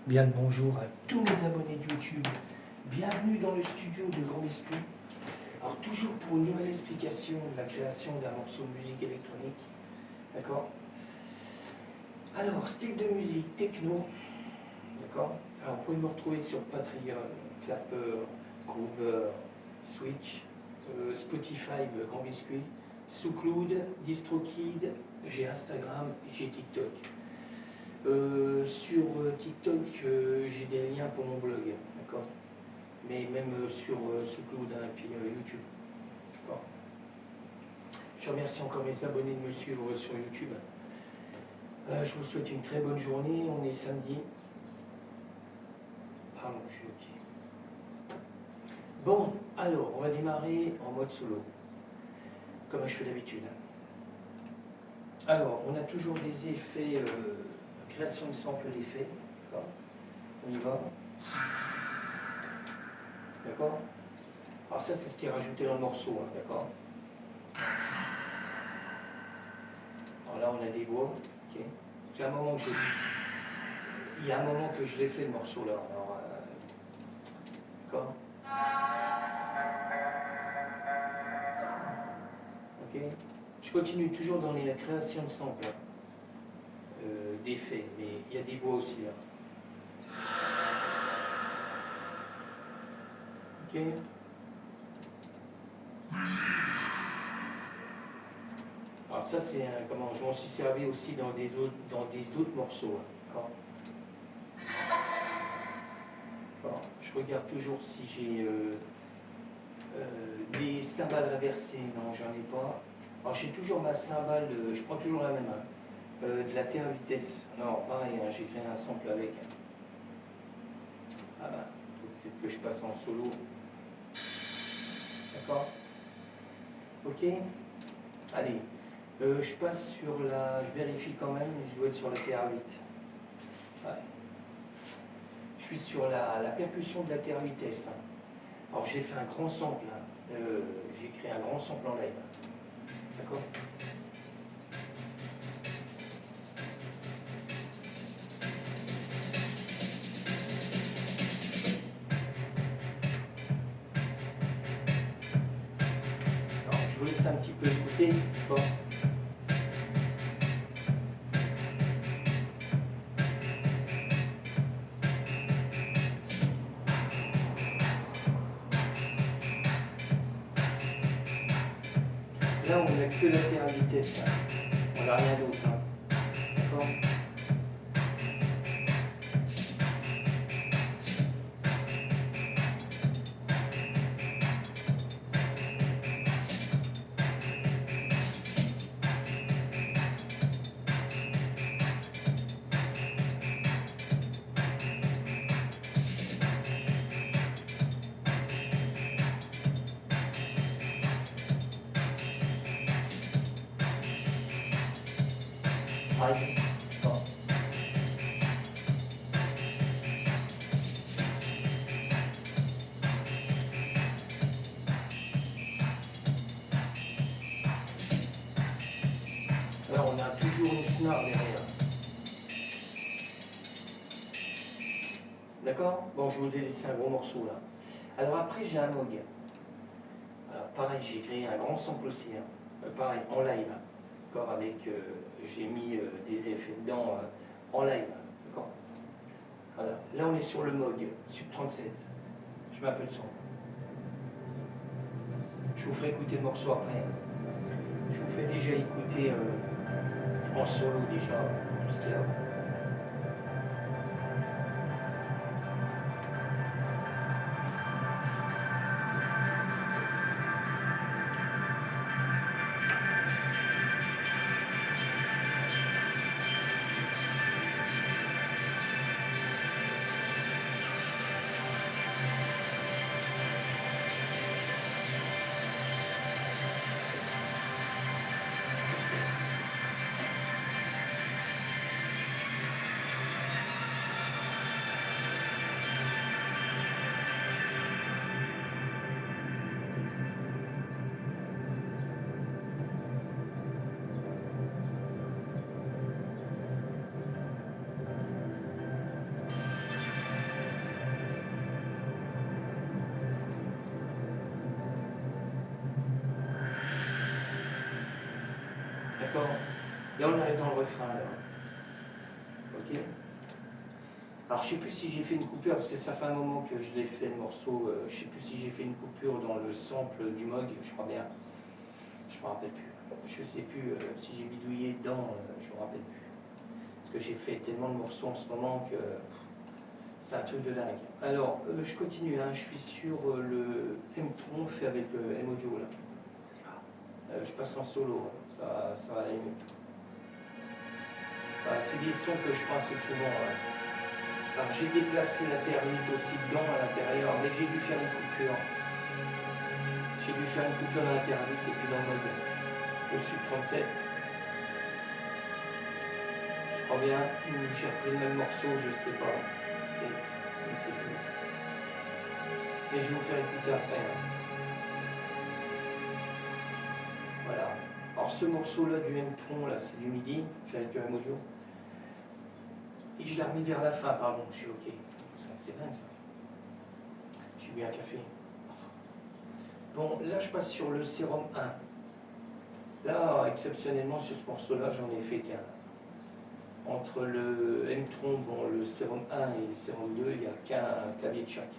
Bien le bonjour à tous mes abonnés de YouTube. Bienvenue dans le studio de Grand Esprit. Alors toujours pour une nouvelle explication de la création d'un morceau de musique électronique. D'accord? Alors, style de musique techno. D'accord? Alors vous pouvez me retrouver sur Patreon, Clapper, Groover, Switch, Spotify, Grand Biscuit, SoundCloud, DistroKid, j'ai Instagram et j'ai TikTok. Sur TikTok, j'ai des liens pour mon blog, d'accord? Mais même sur SoundCloud et puis YouTube, d'accord? Je remercie encore mes abonnés de me suivre sur YouTube. Je vous souhaite une très bonne journée. On est samedi. Pardon, je suis ok. Bon, alors, on va démarrer en mode solo, comme je fais d'habitude. Alors, on a toujours des effets, création de sample d'effets, d'accord? On y va. D'accord? Alors ça, c'est ce qui est rajouté dans le morceau, hein, d'accord? Alors là, on a des voix, ok? C'est un moment que il y a un moment que je l'ai fait, le morceau, là. Alors, d'accord? Ok? Je continue toujours dans les créations de samples, d'effets, mais il y a des voix aussi, là. Ok? Alors ça, c'est comment je m'en suis servi aussi dans des autres morceaux, hein, d'accord? Bon, je regarde toujours si j'ai des cymbales réversées. Non, j'en ai pas. Alors j'ai toujours ma cymbale, je prends toujours la même, hein, de la terre à vitesse. Non, pareil, hein, j'ai créé un sample avec. Ah bah, peut-être que je passe en solo. D'accord? Ok? Allez, je passe sur la. Je vérifie quand même, je dois être sur la terre à 8. Ouais. Je suis sur la percussion de la terre à vitesse. Alors j'ai fait un grand sample, hein. J'ai créé un grand sample en live. D'accord? Alors je vous laisse un petit peu écouter. Bon. Là on n'a que la terre à vitesse. On n'a rien d'autre. Hein. D'accord? Aïe. Bon. Alors on a toujours une snare derrière. D'accord? Bon, je vous ai laissé un gros morceau là. Alors après j'ai un Moog. Alors pareil, j'ai créé un grand sample aussi. Hein. Pareil, en live. D'accord? Avec, j'ai mis des effets dedans en live. D'accord? Voilà. Là on est sur le Moog, Sub 37. Je m'appelle son. Je vous ferai écouter le morceau après. Je vous fais déjà écouter en solo déjà tout ce qu'il y a. D'accord? Et on arrive dans le refrain là. Ok? Alors je sais plus si j'ai fait une coupure, parce que ça fait un moment que je l'ai fait le morceau, je sais plus si j'ai fait une coupure dans le sample du Moog, je crois bien. Je me rappelle plus. Je sais plus si j'ai bidouillé dedans, je me rappelle plus. Parce que j'ai fait tellement de morceaux en ce moment que c'est un truc de dingue. Alors, je continue, hein, je suis sur le M-Tron fait avec le M-Audio là. Je passe en solo, hein. Ça va aller mieux. C'est des sons que je prends assez souvent. Ouais. Alors j'ai déplacé la thermite aussi dedans à l'intérieur, mais j'ai dû faire une coupure. J'ai dû faire une coupure dans la thermite et puis dans le mode le Sub 37. Je crois bien, ou j'ai repris le même morceau, je ne sais pas. Peut-être, je ne sais plus. Mais je vais vous faire écouter après. Hein. Voilà. Alors ce morceau-là du M-Tron, là, c'est du MIDI, fait avec le M-Audio. Et je l'ai remis vers la fin, pardon, je suis ok. C'est dingue ça. J'ai bu un café. Bon, là je passe sur le sérum 1. Là, exceptionnellement, sur ce morceau-là, j'en ai fait qu'un. Entre le M-Tron, bon, le sérum 1 et le sérum 2, il n'y a qu'un clavier de chaque.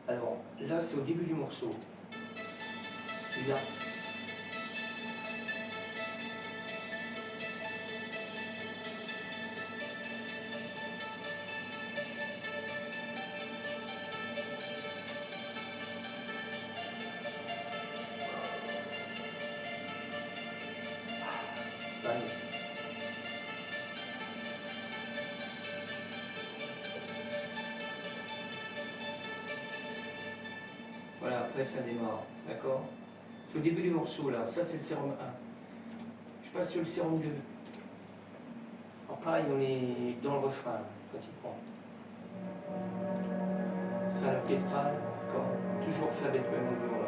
Alors, là, c'est au début du morceau. Et là, voilà, après ça démarre, d'accord? C'est au début du morceau, là, ça c'est le sérum 1. Je passe sur le sérum 2. Alors pareil, on est dans le refrain, pratiquement. C'est un orchestral, d'accord? Toujours fait avec le même audio, là.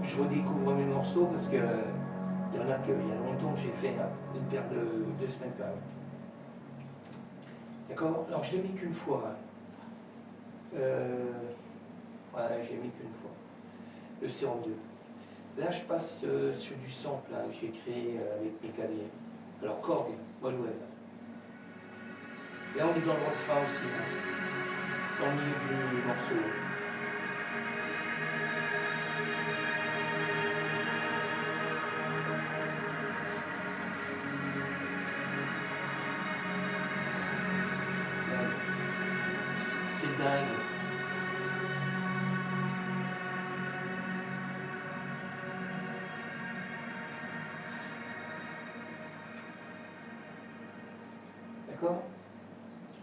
Je redécouvre mes morceaux parce que il y en a qu'il y a longtemps que j'ai fait une paire de 2 semaines quand même. D'accord? Alors je l'ai mis qu'une fois. Ouais, j'ai mis qu'une fois. Le sérum 2. Là je passe sur du sample que j'ai créé avec mes claviers. Alors Korg, Modwell. Là on est dans le refrain aussi, dans le milieu du morceau. C'est dingue. D'accord?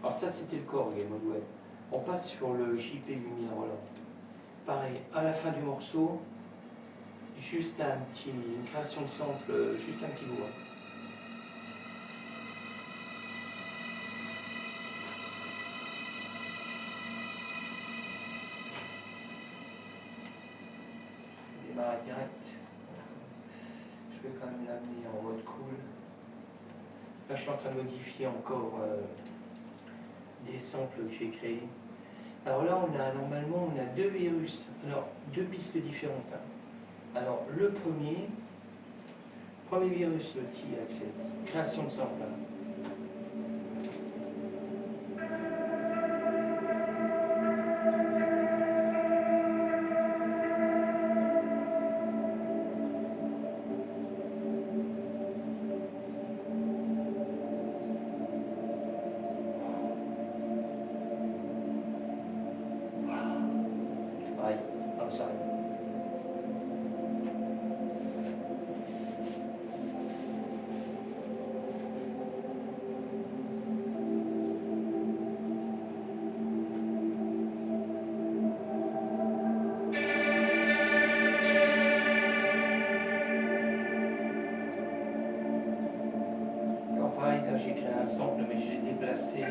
Alors ça c'était le Korg, Modwell. On passe sur le JP 8000 Roland. Pareil, à la fin du morceau, juste une création de sample, juste un petit bout. Je démarre direct. Je vais quand même l'amener en mode cool. Là je suis en train de modifier encore des samples que j'ai créés. Alors là normalement on a 2 virus, alors 2 pistes différentes. Alors le premier virus, le T-Access, création de sample. Pareil, comme ça. Alors pareil, là j'ai créé un sample, mais j'ai déplacé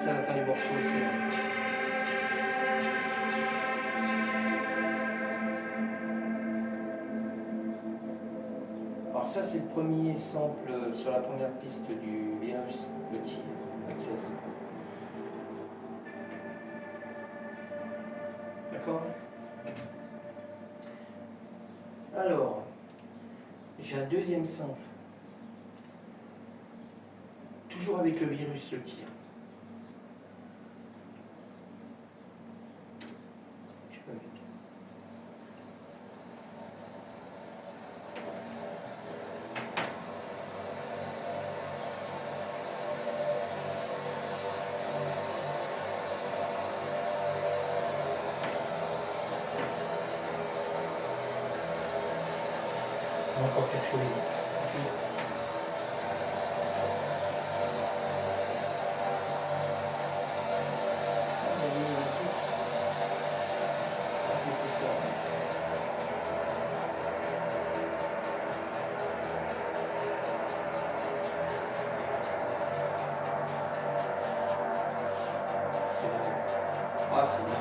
à la fin du morceau aussi. Alors ça c'est le premier sample sur la première piste du virus, le tir, Access. D'accord? Alors, j'ai un deuxième sample. Toujours avec le virus, le tir. Je peux mettre. On va encore faire chaud les dents. Ah, c'est bien.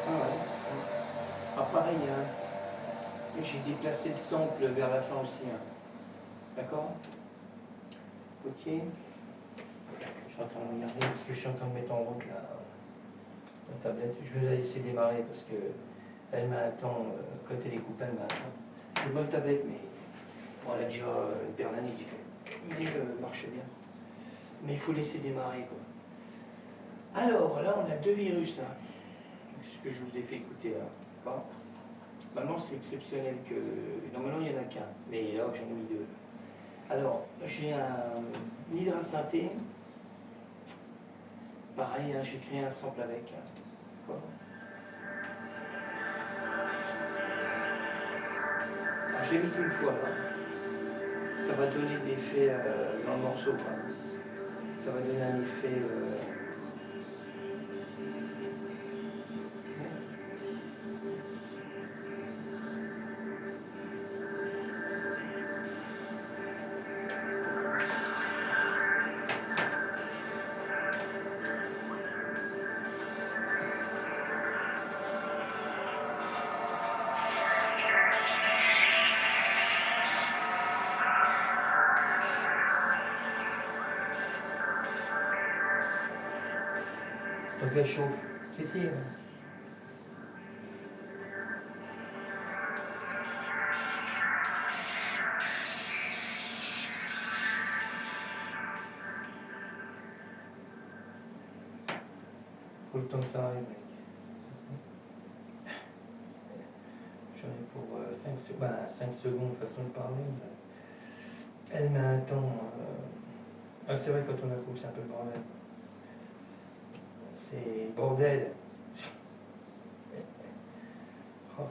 Ah ouais, c'est ça. Ah, pareil, hein. J'ai déplacé le sample vers la fin aussi. Hein. D'accord? Ok. Je suis en train de regarder parce que je suis en train de mettre en route la tablette. Je vais la laisser démarrer parce que elle m'attend. Quand elle est coupée, elle m'attend. C'est une bonne tablette, mais bon, elle a déjà une paire d'années. Mais elle marche bien. Mais il faut laisser démarrer, quoi. Alors, là, on a deux virus. Hein. Ce que je vous ai fait écouter là. D'accord? Maintenant, c'est exceptionnel que. Normalement, il n'y en a qu'un. Mais là, j'en ai mis deux. Alors, j'ai un hydrasynthé. Pareil, hein, j'ai créé un sample avec. Hein. D'accord? Alors, je l'ai mis qu'une fois. Hein. Ça va donner de l'effet dans le morceau. Quoi. Ça va donner un effet. Donc elle chauffe. Si. Faut le temps que ça arrive, mec. J'en ai pour 5 secondes, façon de parler. Elle met un temps. Ah, c'est vrai, quand on a coupe, c'est un peu le bordel. C'est bordel. Oh,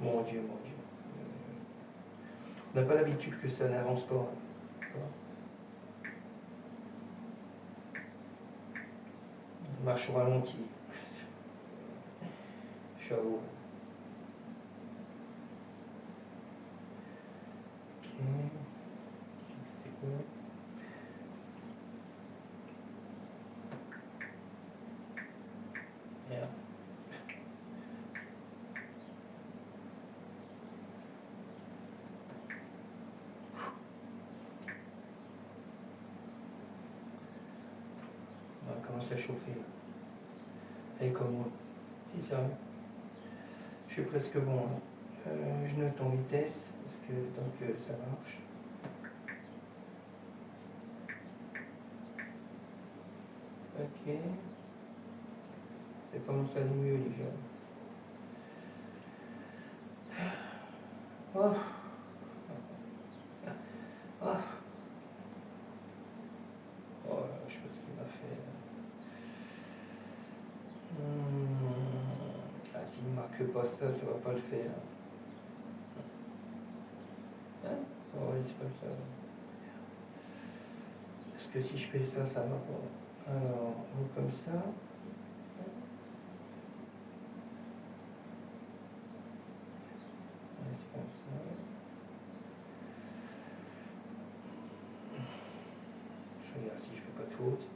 mon Dieu, mon Dieu. On n'a pas l'habitude que ça n'avance pas. D'accord. On marche au ralenti. Je suis à vous. Ok. C'était quoi? Merde. On commence à chauffer. Et comme moi. Si, sérieux. Je suis presque bon. Hein. Je note en vitesse, parce que tant que ça marche. Ok. Ça commence à aller mieux déjà. Oh. Oh. Oh, je sais pas ce qu'il m'a fait. Ah, s'il ne marque pas ça, ça va pas le faire. Hein? Oh, oui, c'est pas ça. Parce que si je fais ça, ça va pas. Alors, on va comme ça. C'est comme ça. si je fais pas de faute.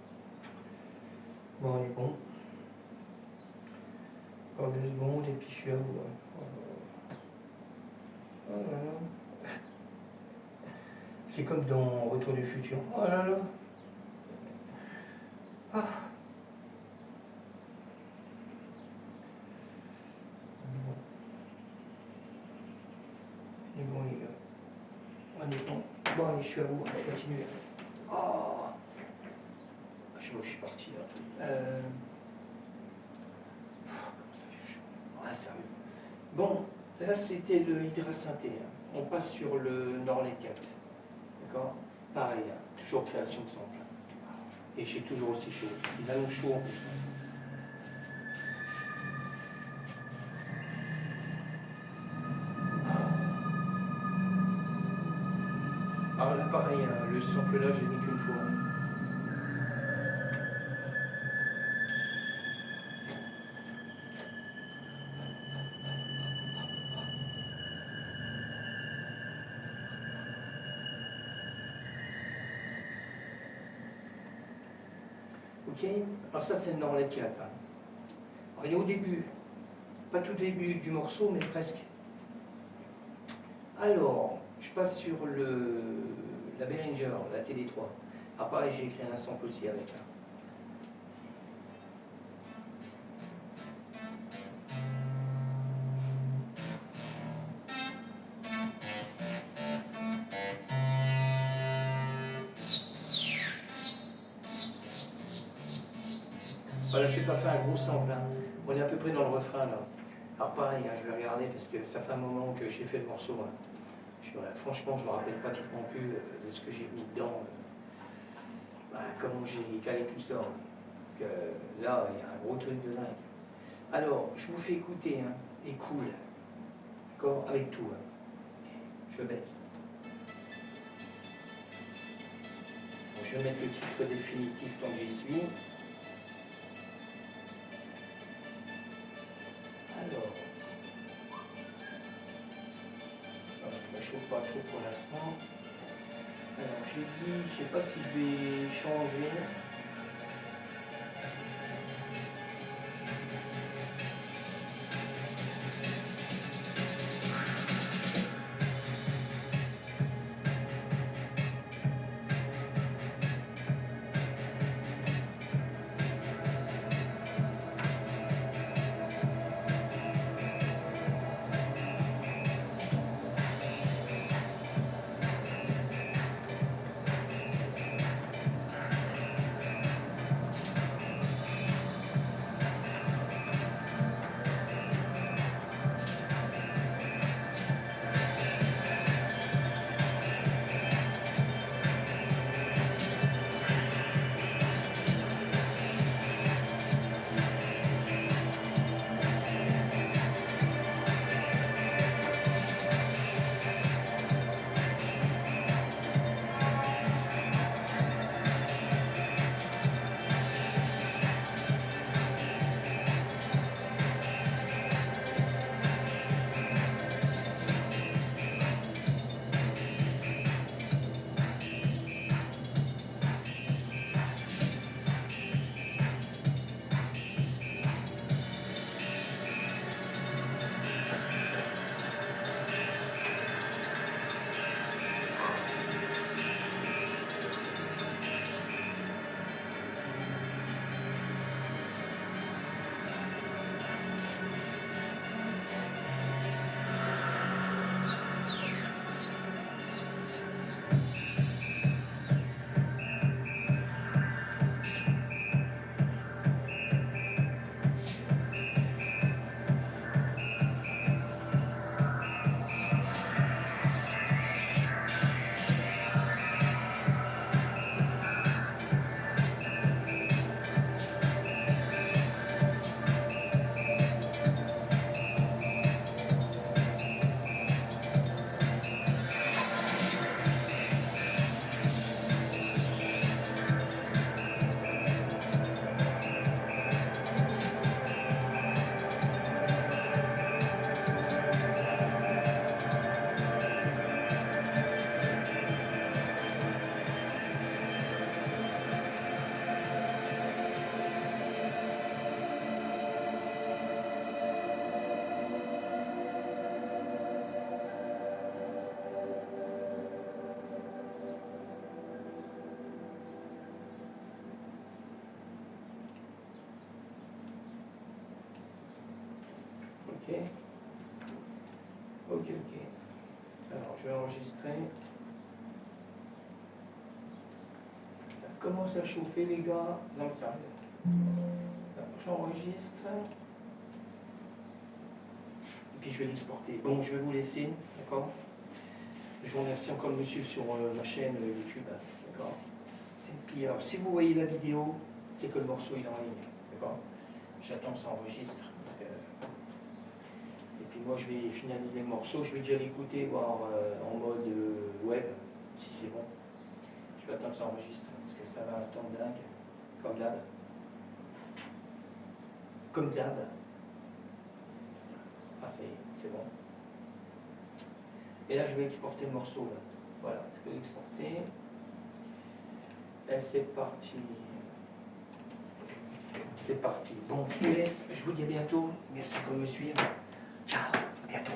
Bon, on est bon. Encore 2 secondes et puis je suis à vous. Oh là là. C'est comme dans Retour du futur. Oh là là. Ah. C'est bon les gars. On est bon. Bon allez, je suis à vous, je continue. Oh. Je sais pas où je suis parti là. Comment ça fait chaud. Ah sérieux. Bon, là c'était le hydrasynthé. On passe sur le Norlet 4. D'accord. Pareil, toujours création de sample. Et j'ai toujours aussi chaud. Ils annoncent chaud en plus. Alors là pareil, le sample là j'ai mis qu'une fois. Ok, alors ça c'est le Norlet 4. Alors, il est au début, pas tout début du morceau, mais presque. Alors, je passe sur la Behringer, la TD3. Alors pareil, j'ai écrit un sample aussi avec. Voilà, je n'ai pas fait un gros sample. On est à peu près dans le refrain là. Alors pareil, je vais regarder parce que ça fait un moment que j'ai fait le morceau. Franchement, je ne me rappelle pratiquement plus de ce que j'ai mis dedans. Comment j'ai calé tout ça. Parce que là, il y a un gros truc de dingue. Alors, je vous fais écouter, et cool. D'accord. Avec tout. Je baisse. Bon, je vais mettre le titre définitif tant que j'y suis. Alors, je ne chauffe pas trop pour l'instant. Alors, j'ai dit, je ne sais pas si je vais changer. Ok. Ok, ok. Alors, je vais enregistrer. Ça commence à chauffer, les gars. Non, ça arrive. J'enregistre. Et puis, je vais l'exporter. Bon, je vais vous laisser, d'accord? Je vous remercie encore de me suivre sur ma chaîne YouTube, d'accord? Et puis, alors, si vous voyez la vidéo, c'est que le morceau il est en ligne, d'accord? J'attends que ça enregistre. Parce que... Et puis, moi, je vais finaliser le morceau. Je vais déjà l'écouter, voir en mode web, si c'est bon. Je vais attendre que ça enregistre, parce que ça va un temps dingue, comme d'hab. Comme d'hab. Ah, c'est bon. Et là, je vais exporter le morceau. Là. Voilà, je peux l'exporter. Et c'est parti. C'est parti. Bon, je te laisse. Je vous dis à bientôt. Merci de me suivre. Ciao, à bientôt.